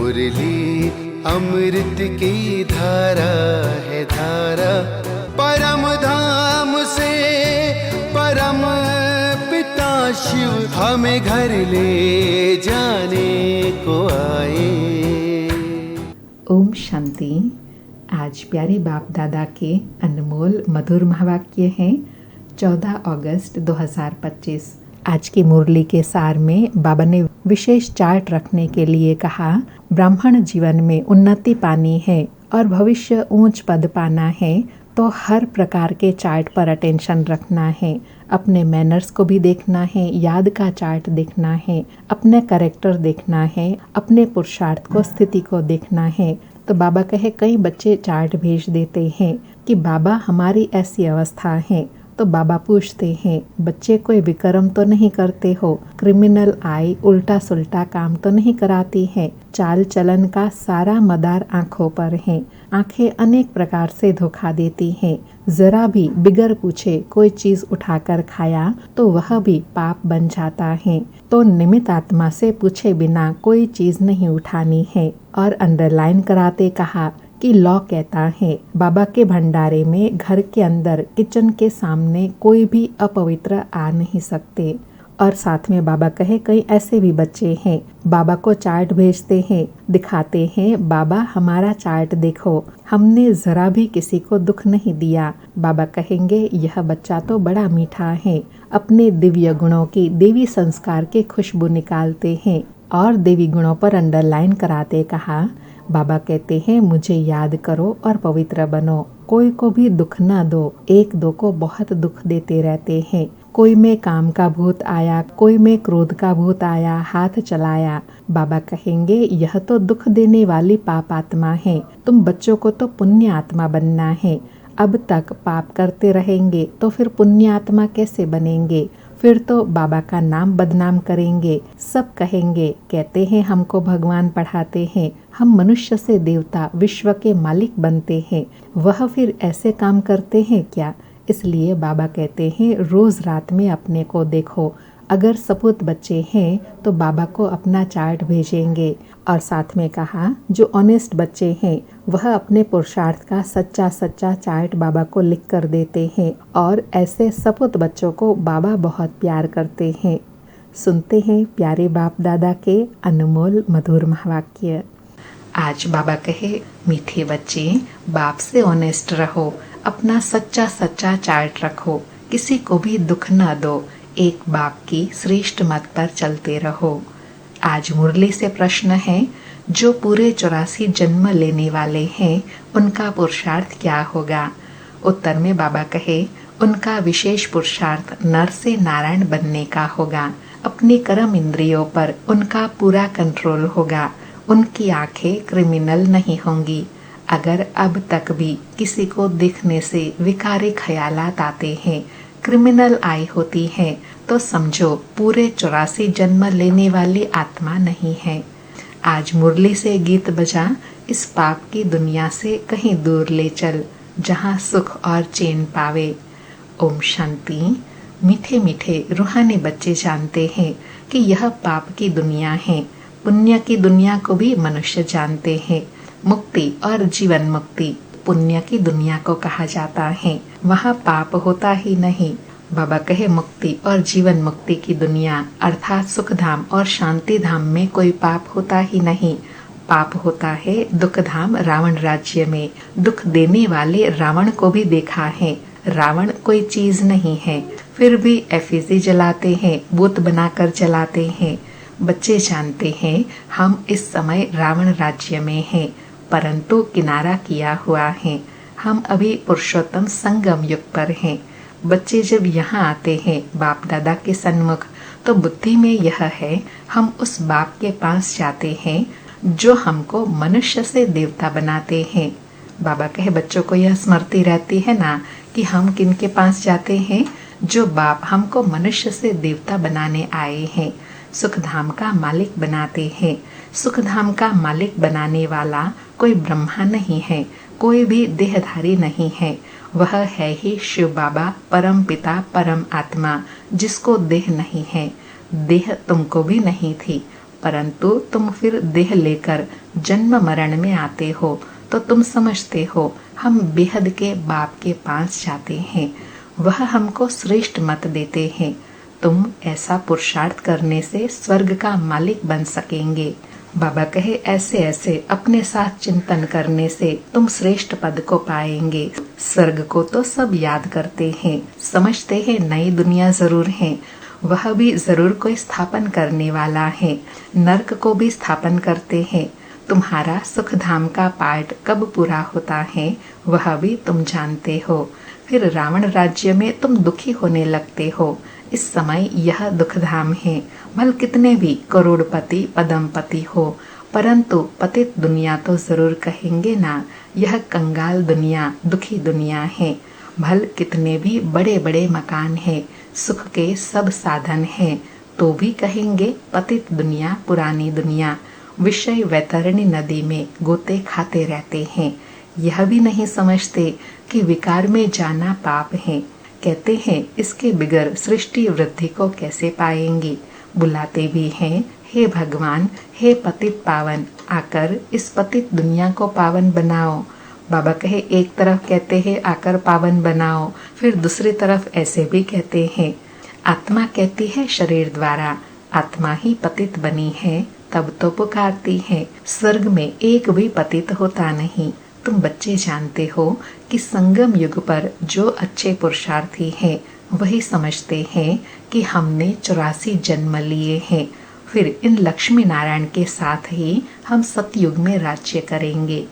मुरली अमृत की धारा है धारा, परम धाम से परम पिता शिव हमें घर ले जाने को आए। ओम शांति। आज प्यारे बाप दादा के अनमोल मधुर महावाक्य हैं 14 अगस्त 2025। आज की मुरली के सार में बाबा ने विशेष चार्ट रखने के लिए कहा, ब्राह्मण जीवन में उन्नति पानी है और भविष्य ऊंच पद पाना है तो हर प्रकार के चार्ट पर अटेंशन रखना है। अपने मैनर्स को भी देखना है, याद का चार्ट देखना है, अपने कैरेक्टर देखना है, अपने पुरुषार्थ को स्थिति को देखना है। तो बाबा कहे कई बच्चे चार्ट भेज देते हैं कि बाबा हमारी ऐसी अवस्था है। तो बाबा पूछते हैं, बच्चे कोई विक्रम तो नहीं करते हो, क्रिमिनल आई उल्टा सुल्टा काम तो नहीं कराती है, चाल चलन का सारा मदार आंखों पर है, आंखें अनेक प्रकार से धोखा देती हैं, जरा भी बिगर पूछे कोई चीज उठाकर खाया तो वह भी पाप बन जाता है। तो निमित्त आत्मा से पूछे बिना कोई चीज नहीं उठानी है। और अंडरलाइन कराते कहा कि लॉ कहता है बाबा के भंडारे में घर के अंदर किचन के सामने कोई भी अपवित्र आ नहीं सकते। और साथ में बाबा कहे कई ऐसे भी बच्चे हैं बाबा को चार्ट भेजते हैं, दिखाते हैं बाबा हमारा चार्ट देखो, हमने जरा भी किसी को दुख नहीं दिया। बाबा कहेंगे यह बच्चा तो बड़ा मीठा है, अपने दिव्य गुणों की देवी संस्कार के खुशबू निकालते हैं। और देवी गुणों पर अंडरलाइन कराते कहा, बाबा कहते हैं मुझे याद करो और पवित्र बनो, कोई को भी दुख न दो। एक दो को बहुत दुख देते रहते हैं, कोई में काम का भूत आया, कोई में क्रोध का भूत आया, हाथ चलाया। बाबा कहेंगे यह तो दुख देने वाली पाप आत्मा है, तुम बच्चों को तो पुण्य आत्मा बनना है। अब तक पाप करते रहेंगे तो फिर पुण्य आत्मा कैसे बनेंगे? फिर तो बाबा का नाम बदनाम करेंगे। सब कहेंगे कहते हैं हमको भगवान पढ़ाते हैं, हम मनुष्य से देवता विश्व के मालिक बनते हैं, वह फिर ऐसे काम करते हैं क्या? इसलिए बाबा कहते हैं रोज रात में अपने को देखो। अगर सपूत बच्चे हैं तो बाबा को अपना चार्ट भेजेंगे। और साथ में कहा जो ऑनेस्ट बच्चे हैं वह अपने पुरुषार्थ का सच्चा सच्चा चार्ट बाबा को लिख कर देते हैं। और ऐसे सपूत बच्चों को बाबा बहुत प्यार करते हैं। सुनते हैं प्यारे बाप दादा के अनमोल मधुर महावाक्य। आज बाबा कहे मीठे बच्चे बाप से ऑनेस्ट रहो, अपना सच्चा सच्चा चार्ट रखो, किसी को भी दुख न दो, एक बाप की श्रेष्ठ मत पर चलते रहो। आज मुरली से प्रश्न है, जो पूरे 84 जन्म लेने वाले हैं उनका पुरुषार्थ क्या होगा? उत्तर में बाबा कहे उनका विशेष पुरुषार्थ नर से नारायण बनने का होगा। अपनी कर्म इंद्रियों पर उनका पूरा कंट्रोल होगा, उनकी आंखें क्रिमिनल नहीं होंगी। अगर अब तक भी किसी को देखने से विकारी ख्यालात आते हैं, क्रिमिनल आई होती है, तो समझो पूरे 84 जन्म लेने वाली आत्मा नहीं है। आज मुरली से गीत बजा, इस पाप की दुनिया से कहीं दूर ले चल, जहाँ सुख और चैन पावे। ओम शांति। मीठे मीठे रूहानी बच्चे जानते हैं कि यह पाप की दुनिया है, पुण्य की दुनिया को भी मनुष्य जानते हैं। मुक्ति और जीवन मुक्ति पुण्य की दुनिया को कहा जाता है, वहाँ पाप होता ही नहीं। बाबा कहे मुक्ति और जीवन मुक्ति की दुनिया अर्थात सुख धाम और शांति धाम में कोई पाप होता ही नहीं। पाप होता है दुख धाम रावण राज्य में। दुख देने वाले रावण को भी देखा है, रावण कोई चीज नहीं है, फिर भी एफिजी जलाते हैं, बूत बनाकर जलाते हैं। बच्चे जानते हैं हम इस समय रावण राज्य में हैं, परंतु किनारा किया हुआ है। हम अभी पुरुषोत्तम संगम युग पर हैं। बच्चे जब यहाँ आते हैं बाप दादा के सन्मुख, तो बुद्धि में यह है हम उस बाप के पास जाते हैं जो हमको मनुष्य से देवता बनाते हैं। बाबा कहे बच्चों को यह स्मृति रहती है ना कि हम किन के पास जाते हैं, जो बाप हमको मनुष्य से देवता बनाने आए हैं, सुखधाम का मालिक बनाते हैं। सुखधाम का मालिक बनाने वाला कोई ब्रह्मा नहीं है, कोई भी देहधारी नहीं है, वह है ही शिव बाबा परम पिता परम आत्मा, जिसको देह नहीं है। देह तुमको भी नहीं थी, परंतु तुम फिर देह लेकर जन्म मरण में आते हो तो तुम समझते हो हम बेहद के बाप के पास जाते हैं, वह हमको श्रेष्ठ मत देते हैं। तुम ऐसा पुरुषार्थ करने से स्वर्ग का मालिक बन सकेंगे। बाबा कहे ऐसे ऐसे अपने साथ चिंतन करने से तुम श्रेष्ठ पद को पाएंगे। स्वर्ग को तो सब याद करते हैं, समझते हैं नई दुनिया जरूर है, वह भी जरूर कोई स्थापन करने वाला है। नरक को भी स्थापन करते हैं। तुम्हारा सुख धाम का पार्ट कब पूरा होता है वह भी तुम जानते हो। फिर रावण राज्य में तुम दुखी होने लगते हो। इस समय यह दुखधाम है। भल कितने भी करोड़पति पदमपति हो, परंतु पतित दुनिया तो जरूर कहेंगे ना, यह कंगाल दुनिया दुखी दुनिया है। भल कितने भी बड़े बड़े मकान हैं, सुख के सब साधन हैं, तो भी कहेंगे पतित दुनिया पुरानी दुनिया। विषय वैतरणी नदी में गोते खाते रहते हैं। यह भी नहीं समझते कि विकार में जाना पाप है। कहते हैं इसके बिगर सृष्टि वृद्धि को कैसे पाएंगे। बुलाते भी हैं, हे भगवान, हे पतित पावन, आकर इस पतित दुनिया को पावन बनाओ। बाबा कहे एक तरफ कहते हैं आकर पावन बनाओ, फिर दूसरी तरफ ऐसे भी कहते हैं। आत्मा कहती है शरीर द्वारा, आत्मा ही पतित बनी है, तब तो पुकारती है। स्वर्ग में एक भी पतित होता नहीं। तुम बच्चे जानते हो कि संगम युग पर जो अच्छे पुरुषार्थी हैं वही समझते हैं कि हमने 84 जन्म लिए हैं, फिर इन लक्ष्मी नारायण के साथ ही हम सतयुग में राज्य करेंगे।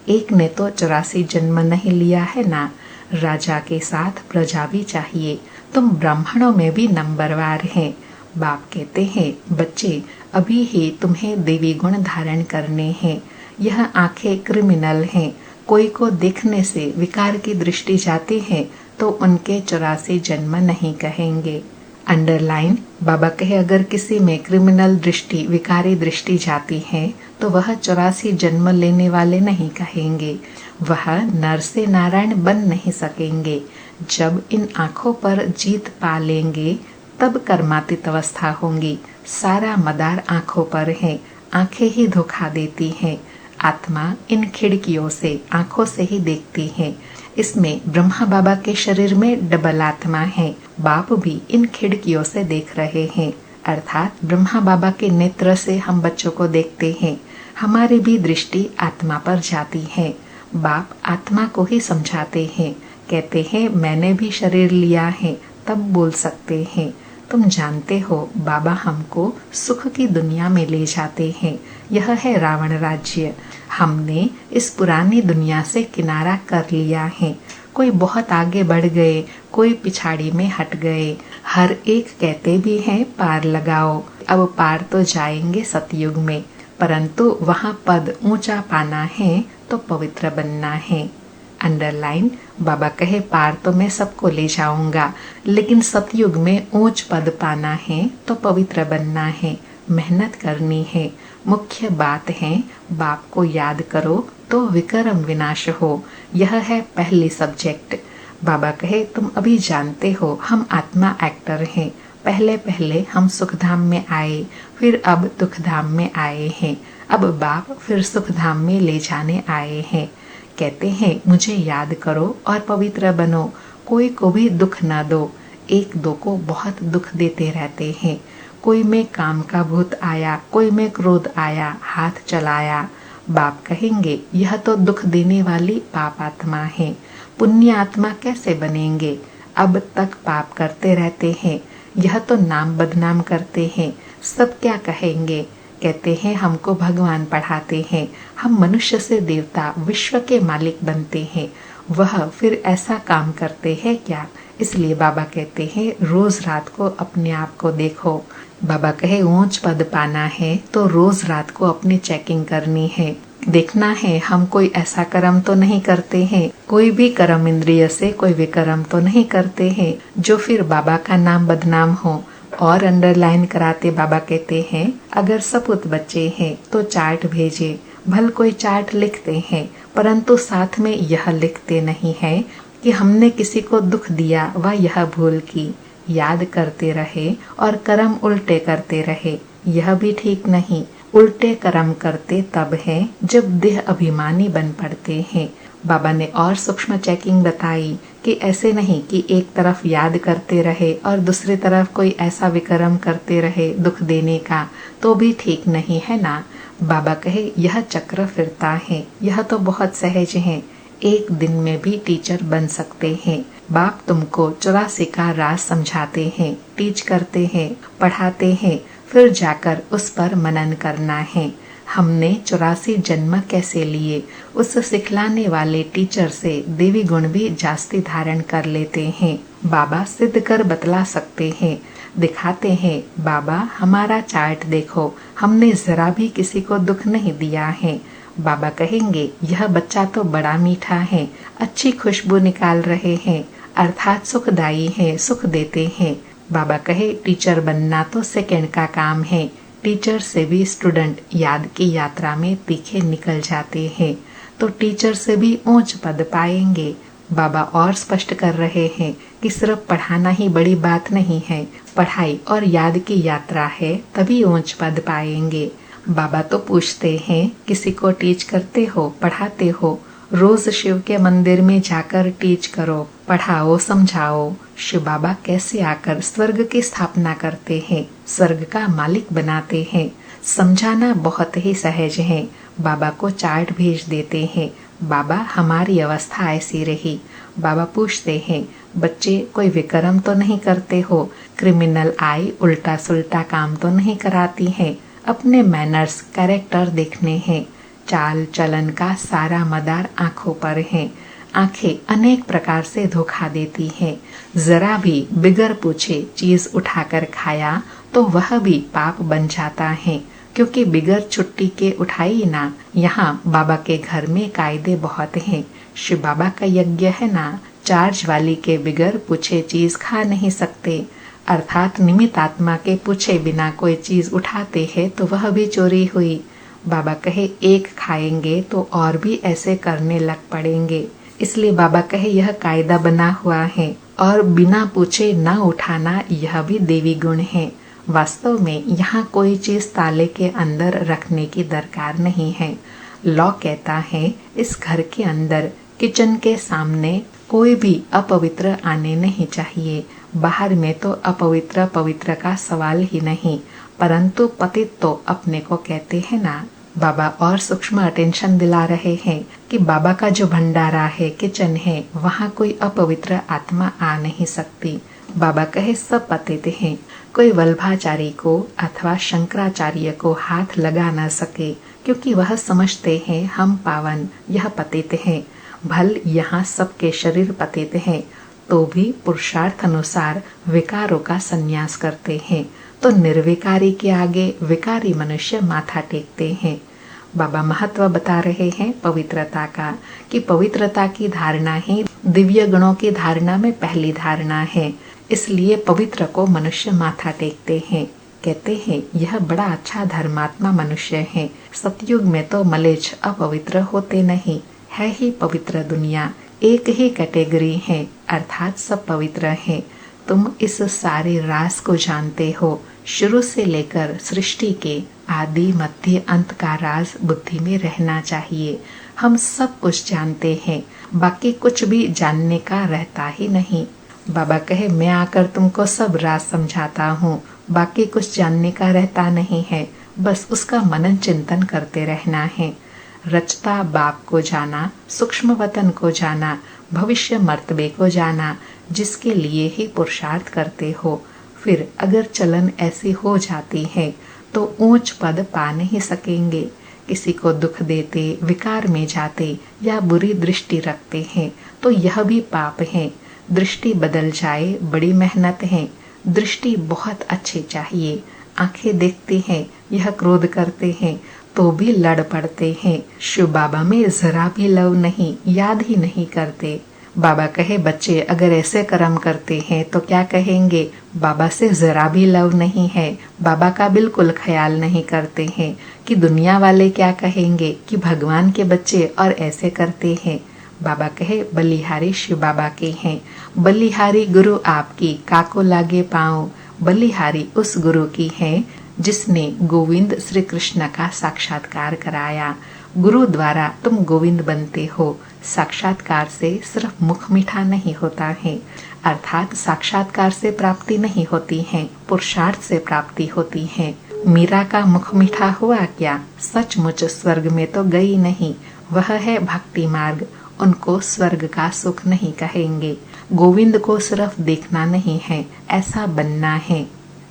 एक ने तो 84 जन्म नहीं लिया है ना, राजा के साथ प्रजा भी चाहिए। तुम ब्राह्मणों में भी नंबरवार हैं। बाप कहते हैं बच्चे अभी ही तुम्हें देवी गुण धारण करने हैं। यह आंखें क्रिमिनल हैं, कोई को देखने से विकार की दृष्टि जाती है तो उनके 84 जन्म नहीं कहेंगे। अंडरलाइन बाबा कहे अगर किसी में क्रिमिनल दृष्टि विकारी दृष्टि जाती है तो वह 84 जन्म लेने वाले नहीं कहेंगे। वह नर से नारायण बन नहीं सकेंगे। जब इन आँखों पर जीत पा लेंगे तब कर्मातीत अवस्था होंगी। सारा मदार आँखों पर है, आँखें ही धोखा देती हैं। आत्मा इन खिड़कियों से आँखों से ही देखती है। इसमें ब्रह्मा बाबा के शरीर में डबल आत्मा है। बाप भी इन खिड़कियों से देख रहे हैं, अर्थात ब्रह्मा बाबा के नेत्र से हम बच्चों को देखते हैं। हमारी भी दृष्टि आत्मा पर जाती है। बाप आत्मा को ही समझाते हैं, कहते हैं मैंने भी शरीर लिया है तब बोल सकते हैं। तुम जानते हो बाबा हमको सुख की दुनिया में ले जाते हैं। यह है रावण राज्य। हमने इस पुरानी दुनिया से किनारा कर लिया है। कोई बहुत आगे बढ़ गए, कोई पिछाड़ी में हट गए। हर एक कहते भी हैं पार लगाओ। अब पार तो जाएंगे सतयुग में, परंतु वहाँ पद ऊंचा पाना है तो पवित्र बनना है। अंडरलाइन बाबा कहे पार तो मैं सबको ले जाऊंगा, लेकिन सतयुग में ऊंच पद पाना है तो पवित्र बनना है, मेहनत करनी है। मुख्य बात है बाप को याद करो तो विक्रम विनाश हो। यह है पहली सब्जेक्ट। बाबा कहे तुम अभी जानते हो हम आत्मा एक्टर हैं। पहले पहले हम सुखधाम में आए, फिर अब दुखधाम में आए हैं। अब बाप फिर सुखधाम में ले जाने आए हैं। कहते हैं मुझे याद करो और पवित्र बनो, कोई को भी दुख न दो। एक दो को बहुत दुख देते रहते हैं। कोई में काम का भूत आया, कोई में क्रोध आया, हाथ चलाया। बाप कहेंगे यह तो दुख देने वाली पाप आत्मा है, पुण्य आत्मा कैसे बनेंगे? अब तक पाप करते रहते हैं, यह तो नाम बदनाम करते हैं। सब क्या कहेंगे? कहते हैं हमको भगवान पढ़ाते हैं, हम मनुष्य से देवता विश्व के मालिक बनते हैं। वह फिर ऐसा काम करते हैं क्या? इसलिए बाबा कहते हैं रोज रात को अपने आप को देखो। बाबा कहे ऊंच पद पाना है तो रोज रात को अपनी चेकिंग करनी है, देखना है हम कोई ऐसा कर्म तो नहीं करते हैं, कोई भी कर्म इंद्रिय से कोई विकर्म तो नहीं करते हैं जो फिर बाबा का नाम बदनाम हो। और अंडरलाइन कराते बाबा कहते हैं अगर सपूत बच्चे हैं तो चार्ट भेजे। भल कोई चार्ट लिखते हैं, परंतु साथ में यह लिखते नहीं है कि हमने किसी को दुख दिया व यह भूल की। याद करते रहे और कर्म उल्टे करते रहे, यह भी ठीक नहीं। उल्टे कर्म करते तब है जब देह अभिमानी बन पड़ते हैं। बाबा ने और सूक्ष्म चेकिंग बताई कि ऐसे नहीं कि एक तरफ याद करते रहे और दूसरी तरफ कोई ऐसा विक्रम करते रहे दुख देने का, तो भी ठीक नहीं है ना। बाबा कहे यह चक्र फिरता है, यह तो बहुत सहज है, एक दिन में भी टीचर बन सकते हैं। बाप तुमको 84 का राज समझाते हैं, टीच करते हैं, पढ़ाते हैं, फिर जाकर उस पर मनन करना है। हमने 84 जन्म कैसे लिए, उस सिखलाने वाले टीचर से देवी गुण भी जास्ती धारण कर लेते हैं। बाबा सिद्ध कर बतला सकते हैं, दिखाते हैं। बाबा हमारा चार्ट देखो, हमने जरा भी किसी को दुख नहीं दिया है। बाबा कहेंगे यह बच्चा तो बड़ा मीठा है, अच्छी खुशबू निकाल रहे हैं, अर्थात सुखदायी है, सुख देते हैं। बाबा कहे टीचर बनना तो सेकंड का काम है, टीचर से भी स्टूडेंट याद की यात्रा में तीखे निकल जाते हैं, तो टीचर से भी ऊंच पद पाएंगे। बाबा और स्पष्ट कर रहे हैं कि सिर्फ पढ़ाना ही बड़ी बात नहीं है, पढ़ाई और याद की यात्रा है, तभी ऊंच पद पाएंगे। बाबा तो पूछते हैं किसी को टीच करते हो, पढ़ाते हो, रोज शिव के मंदिर में जाकर टीच करो, पढ़ाओ, समझाओ। शिव बाबा कैसे आकर स्वर्ग की स्थापना करते हैं, स्वर्ग का मालिक बनाते हैं। समझाना बहुत ही सहज है। बाबा को चार्ट भेज देते हैं। बाबा हमारी अवस्था ऐसी रही। बाबा पूछते हैं बच्चे कोई विक्रम तो नहीं करते हो, क्रिमिनल आई उल्टा सुल्टा काम तो नहीं कराती है, अपने मैनर्स कैरेक्टर देखने हैं। चाल चलन का सारा मदार आंखों पर है। आंखें अनेक प्रकार से धोखा देती हैं। जरा भी बिगर पूछे चीज उठाकर खाया तो वह भी पाप बन जाता है, क्योंकि बिगर छुट्टी के उठाई ना। यहाँ बाबा के घर में कायदे बहुत हैं। शिव बाबा का यज्ञ है ना, चार्ज वाली के बिगर पूछे चीज खा नहीं सकते, अर्थात निमित आत्मा के पूछे बिना कोई चीज उठाते हैं तो वह भी चोरी हुई। बाबा कहे एक खाएंगे तो और भी ऐसे करने लग पड़ेंगे, इसलिए बाबा कहे यह कायदा बना हुआ है। और बिना पूछे न उठाना यह भी देवी गुण है। वास्तव में यहाँ कोई चीज ताले के अंदर रखने की दरकार नहीं है। लॉ कहता है इस घर के अंदर किचन के सामने कोई भी अपवित्र आने नहीं चाहिए। बाहर में तो अपवित्र पवित्र का सवाल ही नहीं, परंतु पतित तो अपने को कहते हैं ना। बाबा और सूक्ष्म अटेंशन दिला रहे हैं कि बाबा का जो भंडारा है, किचन है, वहाँ कोई अपवित्र आत्मा आ नहीं सकती। बाबा कहे सब पतित हैं, कोई वल्भाचारी को अथवा शंकराचार्य को हाथ लगा न सके, क्योंकि वह समझते हैं हम पावन, यह पतित हैं। भल यहाँ सबके शरीर पतित हैं, तो भी पुरुषार्थ अनुसार विकारों का संन्यास करते हैं, तो निर्विकारी के आगे विकारी मनुष्य माथा टेकते हैं। बाबा महत्व बता रहे हैं पवित्रता का, कि पवित्रता की धारणा ही दिव्य गुणों की धारणा में पहली धारणा है। इसलिए पवित्र को मनुष्य माथा टेकते हैं। कहते हैं यह बड़ा अच्छा धर्मात्मा मनुष्य है। सतयुग में तो मलेच्छ अपवित्र होते नहीं, है ही पवित्र दुनिया, एक ही कैटेगरी है, अर्थात सब पवित्र हैं। तुम इस सारे राज को जानते हो। शुरू से लेकर सृष्टि के आदि मध्य अंत का राज बुद्धि में रहना चाहिए। हम सब कुछ जानते हैं, बाकी कुछ भी जानने का रहता ही नहीं। बाबा कहे मैं आकर तुमको सब राज समझाता हूँ, बाकी कुछ जानने का रहता नहीं है, बस उसका मनन चिंतन करते रहना है। रचता बाप को जाना, सूक्ष्म वतन को जाना, भविष्य मर्तबे को जाना, जिसके लिए ही पुरुषार्थ करते हो। फिर अगर चलन ऐसी हो जाती है तो ऊंच पद पा नहीं सकेंगे। किसी को दुख देते, विकार में जाते या बुरी दृष्टि रखते हैं तो यह भी पाप है। दृष्टि बदल जाए बड़ी मेहनत है। दृष्टि बहुत अच्छी चाहिए। आंखें देखती हैं, यह क्रोध करते हैं तो भी लड़ पड़ते हैं। शिव बाबा में जरा भी लव नहीं, याद ही नहीं करते। बाबा कहे बच्चे अगर ऐसे कर्म करते हैं तो क्या कहेंगे, बाबा से जरा भी लव नहीं है, बाबा का बिल्कुल ख्याल नहीं करते हैं कि दुनिया वाले क्या कहेंगे कि भगवान के बच्चे और ऐसे करते हैं। बाबा कहे बलिहारी शिव बाबा के हैं। बलिहारी गुरु आपकी काको लागे पाँव। बलिहारी उस गुरु की है जिसने गोविंद श्री कृष्ण का साक्षात्कार कराया। गुरु द्वारा तुम गोविंद बनते हो। साक्षात्कार से सिर्फ मुख मीठा नहीं होता है, अर्थात साक्षात्कार से प्राप्ति नहीं होती है, पुरुषार्थ से प्राप्ति होती है। मीरा का मुख मीठा हुआ क्या? सचमुच स्वर्ग में तो गई नहीं। वह है भक्ति मार्ग, उनको स्वर्ग का सुख नहीं कहेंगे। गोविंद को सिर्फ देखना नहीं है, ऐसा बनना है।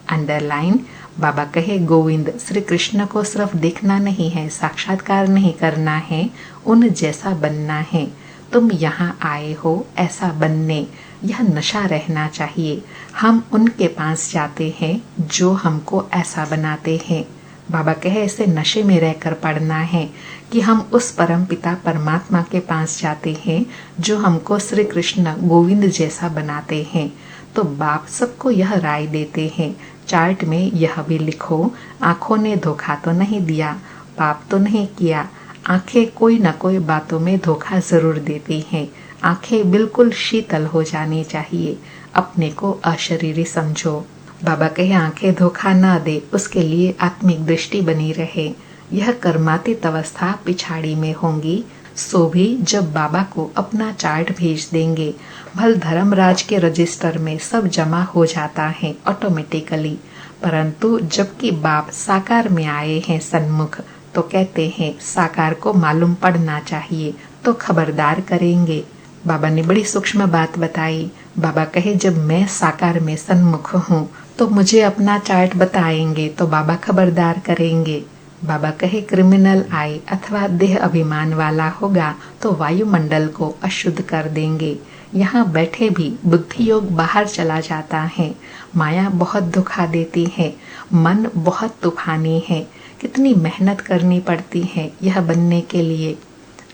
अंडरलाइन। बाबा कहे गोविंद श्री कृष्ण को सिर्फ देखना नहीं है, साक्षात्कार नहीं करना है, उन जैसा बनना है। तुम यहाँ आए हो ऐसा बनने, यह नशा रहना चाहिए। हम उनके पास जाते हैं जो हमको ऐसा बनाते हैं। बाबा कहे ऐसे नशे में रहकर पढ़ना है कि हम उस परम पिता परमात्मा के पास जाते हैं जो हमको श्री कृष्ण गोविंद जैसा बनाते हैं। तो बाप सबको यह राय देते हैं, चार्ट में यह भी लिखो, आंखों ने धोखा तो नहीं दिया, पाप तो नहीं किया। आंखें कोई न कोई बातों में धोखा जरूर देती हैं। आंखें बिल्कुल शीतल हो जानी चाहिए। अपने को अशरीरी समझो। बाबा कहे आंखें धोखा न दे, उसके लिए आत्मिक दृष्टि बनी रहे। यह कर्मातीत अवस्था पिछाड़ी में होंगी, सो भी जब बाबा को अपना चार्ट भेज देंगे, भल धर्मराज के रजिस्टर में सब जमा हो जाता है ऑटोमेटिकली। परंतु जबकि बाप साकार में आए हैं सन्मुख, तो कहते हैं साकार को मालूम पड़ना चाहिए, तो खबरदार करेंगे। बाबा ने बड़ी सूक्ष्म बात बताई। बाबा कहे जब मैं साकार में सन्मुख हूँ तो मुझे अपना चार्ट बताएंगे, तो बाबा खबरदार करेंगे। बाबा कहे क्रिमिनल आए अथवा देह अभिमान वाला होगा तो वायुमंडल को अशुद्ध कर देंगे। यहाँ बैठे भी बुद्धि योग बाहर चला जाता है। माया बहुत धोखा देती है। मन बहुत तूफानी है। कितनी मेहनत करनी पड़ती है यह बनने के लिए।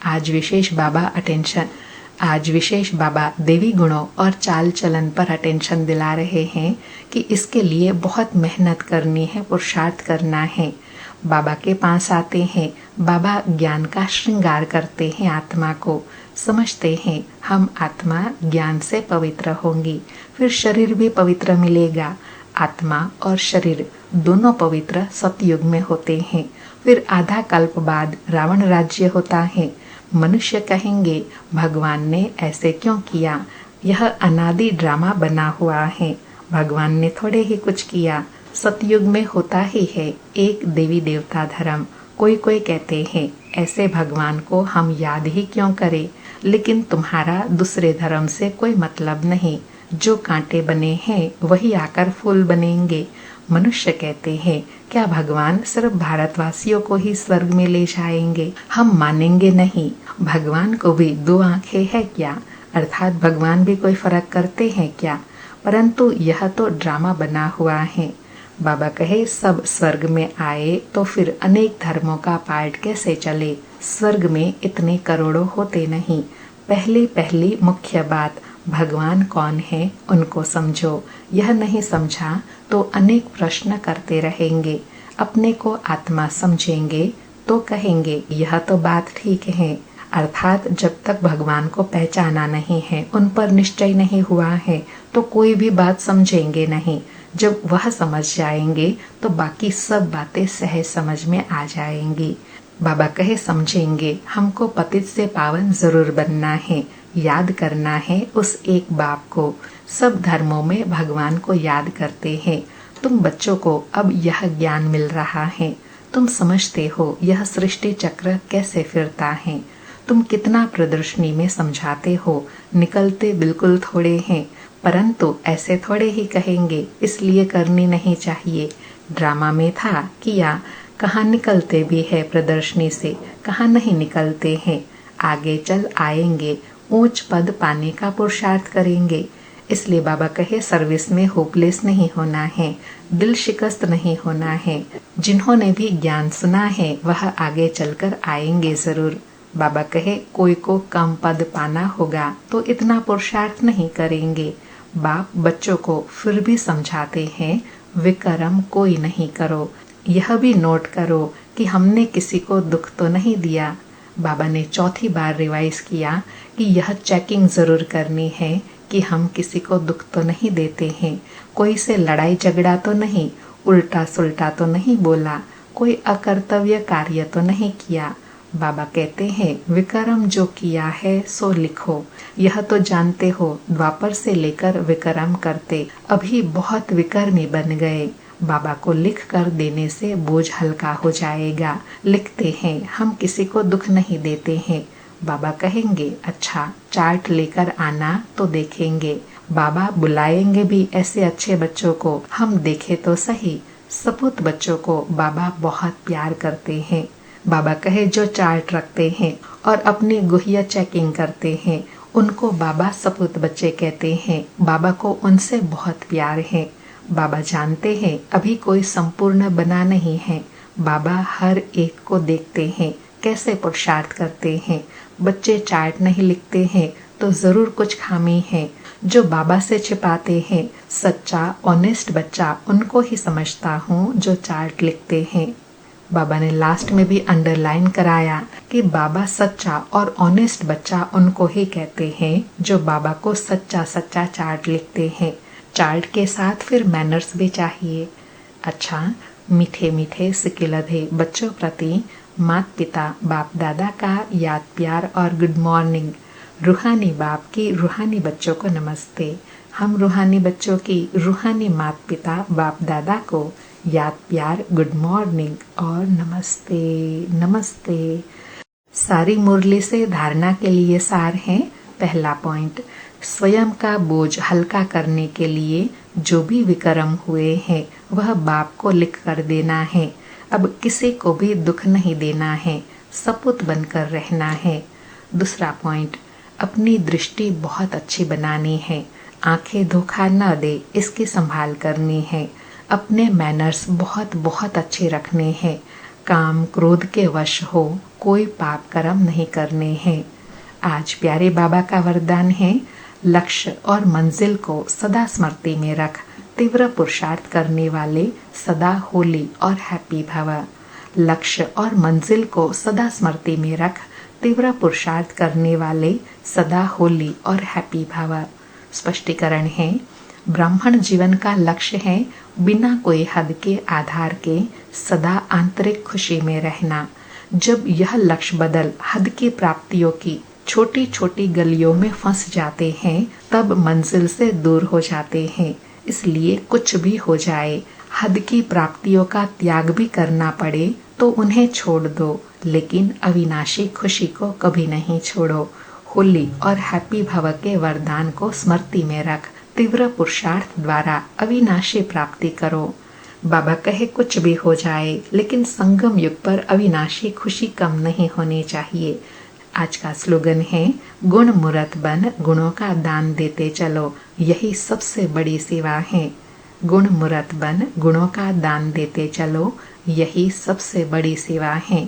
आज विशेष बाबा देवी गुणों और चाल चलन पर अटेंशन दिला रहे हैं कि इसके लिए बहुत मेहनत करनी है, पुरुषार्थ करना है। बाबा के पास आते हैं, बाबा ज्ञान का श्रृंगार करते हैं आत्मा को। समझते हैं हम आत्मा ज्ञान से पवित्र होंगी, फिर शरीर भी पवित्र मिलेगा। आत्मा और शरीर दोनों पवित्र सतयुग में होते हैं। फिर आधा कल्प बाद रावण राज्य होता है। मनुष्य कहेंगे भगवान ने ऐसे क्यों किया? यह अनादि ड्रामा बना हुआ है। भगवान ने थोड़े ही कुछ किया। सतयुग में होता ही है एक देवी देवता धर्म। कोई कहते हैं ऐसे भगवान को हम याद ही क्यों करें? लेकिन तुम्हारा दूसरे धर्म से कोई मतलब नहीं। जो कांटे बने हैं वही आकर फूल बनेंगे। मनुष्य कहते हैं क्या भगवान सिर्फ भारतवासियों को ही स्वर्ग में ले जाएंगे? हम मानेंगे नहीं। भगवान को भी दो आंखें है क्या? अर्थात भगवान भी कोई फर्क करते हैं क्या? परंतु यह तो ड्रामा बना हुआ है। बाबा कहे सब स्वर्ग में आए तो फिर अनेक धर्मों का पार्ट कैसे चले? स्वर्ग में इतने करोड़ों होते नहीं। पहली मुख्य बात भगवान कौन है उनको समझो। यह नहीं समझा तो अनेक प्रश्न करते रहेंगे। अपने को आत्मा समझेंगे तो कहेंगे यह तो बात ठीक है। अर्थात जब तक भगवान को पहचाना नहीं है, उन पर निश्चय नहीं हुआ है, तो कोई भी बात समझेंगे नहीं। जब वह समझ जाएंगे तो बाकी सब बातें सहज समझ में आ जाएंगी। बाबा कहे समझेंगे हमको पतित से पावन जरूर बनना है, याद करना है उस एक बाप को। सब धर्मों में भगवान को याद करते हैं। तुम बच्चों को अब यह ज्ञान मिल रहा है। तुम समझते हो यह सृष्टि चक्र कैसे फिरता है। तुम कितना प्रदर्शनी में समझाते हो, निकलते बिल्कुल थोड़े हैं। परंतु ऐसे थोड़े ही कहेंगे इसलिए करनी नहीं चाहिए। ड्रामा में था किया, कहाँ निकलते भी है प्रदर्शनी से, कहाँ नहीं निकलते हैं। आगे चल आएंगे, ऊंच पद पाने का पुरुषार्थ करेंगे। इसलिए बाबा कहे सर्विस में होपलेस नहीं होना है, दिल शिकस्त नहीं होना है। जिन्होंने भी ज्ञान सुना है वह आगे चलकर आएंगे जरूर। बाबा कहे कोई को कम पद पाना होगा तो इतना पुरुषार्थ नहीं करेंगे। बाप बच्चों को फिर भी समझाते हैं विकर्म कोई नहीं करो। यह भी नोट करो कि हमने किसी को दुख तो नहीं दिया। बाबा ने चौथी बार रिवाइज किया कि यह चेकिंग ज़रूर करनी है कि हम किसी को दुख तो नहीं देते हैं, कोई से लड़ाई झगड़ा तो नहीं, उल्टा सुल्टा तो नहीं बोला, कोई अकर्तव्य कार्य तो नहीं किया। बाबा कहते हैं विक्रम जो किया है सो लिखो। यह तो जानते हो द्वापर से लेकर विक्रम करते अभी बहुत विक्रमी बन गए। बाबा को लिख कर देने से बोझ हल्का हो जाएगा। लिखते हैं हम किसी को दुख नहीं देते हैं। बाबा कहेंगे अच्छा चार्ट लेकर आना तो देखेंगे। बाबा बुलाएंगे भी ऐसे अच्छे बच्चों को, हम देखे तो सही। सपूत बच्चों को बाबा बहुत प्यार करते हैं। बाबा कहे जो चार्ट रखते हैं और अपनी गुहिया चेकिंग करते हैं उनको बाबा सपूत बच्चे कहते हैं। बाबा को उनसे बहुत प्यार है। बाबा जानते हैं अभी कोई संपूर्ण बना नहीं है। बाबा हर एक को देखते हैं कैसे पुरुषार्थ करते हैं। बच्चे चार्ट नहीं लिखते हैं तो जरूर कुछ खामी है जो बाबा से छिपाते हैं। सच्चा ऑनेस्ट बच्चा उनको ही समझता हूँ जो चार्ट लिखते हैं। बाबा ने लास्ट में भी अंडरलाइन कराया कि बाबा सच्चा और ऑनेस्ट बच्चा उनको ही कहते हैं जो बाबा को सच्चा सच्चा चार्ट लिखते हैं। चार्ट के साथ फिर मैनर्स भी चाहिए। अच्छा, मीठे मीठे सिकिलधे बच्चों प्रति माता पिता बाप दादा का याद प्यार और गुड मॉर्निंग। रूहानी बाप की रूहानी बच्चों को नमस्ते। हम रूहानी बच्चों की रूहानी माता पिता बाप दादा को याद प्यार गुड मॉर्निंग और नमस्ते नमस्ते। सारी मुरली से धारणा के लिए सार है। पहला पॉइंट, स्वयं का बोझ हल्का करने के लिए जो भी विक्रम हुए हैं वह बाप को लिख कर देना है। अब किसी को भी दुख नहीं देना है, सपूत बनकर रहना है। दूसरा पॉइंट, अपनी दृष्टि बहुत अच्छी बनानी है, आंखें धोखा न दे इसकी संभाल करनी है। अपने मैनर्स बहुत बहुत अच्छे रखने हैं। काम क्रोध के वश हो कोई पाप कर्म नहीं करने हैं। आज प्यारे बाबा का वरदान है, लक्ष्य और मंजिल को सदा स्मृति में रख, तीव्र पुरुषार्थ करने वाले सदा होली और हैप्पी भव। लक्ष्य और मंजिल को सदा स्मृति में रख, तीव्र पुरुषार्थ करने वाले सदा होली और हैप्पी भव। स्पष्टीकरण है, ब्राह्मण जीवन का लक्ष्य है बिना कोई हद के आधार के सदा आंतरिक खुशी में रहना। जब यह लक्ष्य बदल हद की प्राप्तियों की छोटी छोटी गलियों में फंस जाते हैं तब मंजिल से दूर हो जाते हैं। इसलिए कुछ भी हो जाए, हद की प्राप्तियों का त्याग भी करना पड़े तो उन्हें छोड़ दो, लेकिन अविनाशी खुशी को कभी नहीं छोड़ो। होली और हैप्पी भव के वरदान को स्मृति में रख, तीव्र पुरुषार्थ द्वारा अविनाशी प्राप्ति करो। बाबा कहे कुछ भी हो जाए लेकिन संगम युग पर अविनाशी खुशी कम नहीं होनी चाहिए। आज का स्लोगन है, गुण मूर्त बन गुणों का दान देते चलो, यही सबसे बड़ी सेवा है। गुण मूर्त बन गुणों का दान देते चलो, यही सबसे बड़ी सेवा है।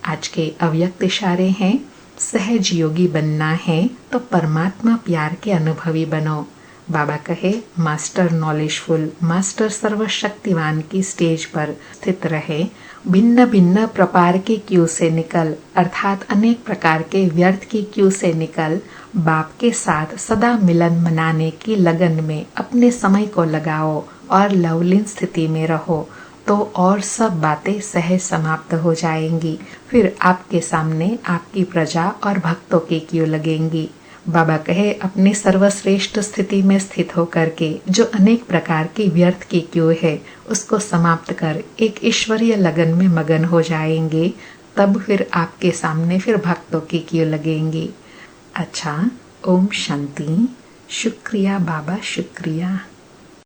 आज के अव्यक्त इशारे हैं, सहज योगी बनना है तो परमात्मा प्यार के अनुभवी बनो। बाबा कहे, मास्टर नॉलेजफुल, मास्टर सर्वशक्तिवान की स्टेज पर स्थित रहे, भिन्न भिन्न प्रकार के क्यू से निकल, अर्थात अनेक प्रकार के व्यर्थ की क्यू से निकल, बाप के साथ सदा मिलन मनाने की लगन में अपने समय को लगाओ और लवलीन स्थिति में रहो, तो और सब बातें सहज समाप्त हो जाएंगी। फिर आपके सामने आपकी प्रजा और भक्तों की क्यू लगेंगी। बाबा कहे, अपनी सर्वश्रेष्ठ स्थिति में स्थित होकर के जो अनेक प्रकार की व्यर्थ की क्यू है उसको समाप्त कर एक ईश्वरीय लगन में मगन हो जाएंगे, तब फिर आपके सामने फिर भक्तों की क्यू लगेंगी। अच्छा, ओम शांति। शुक्रिया बाबा, शुक्रिया।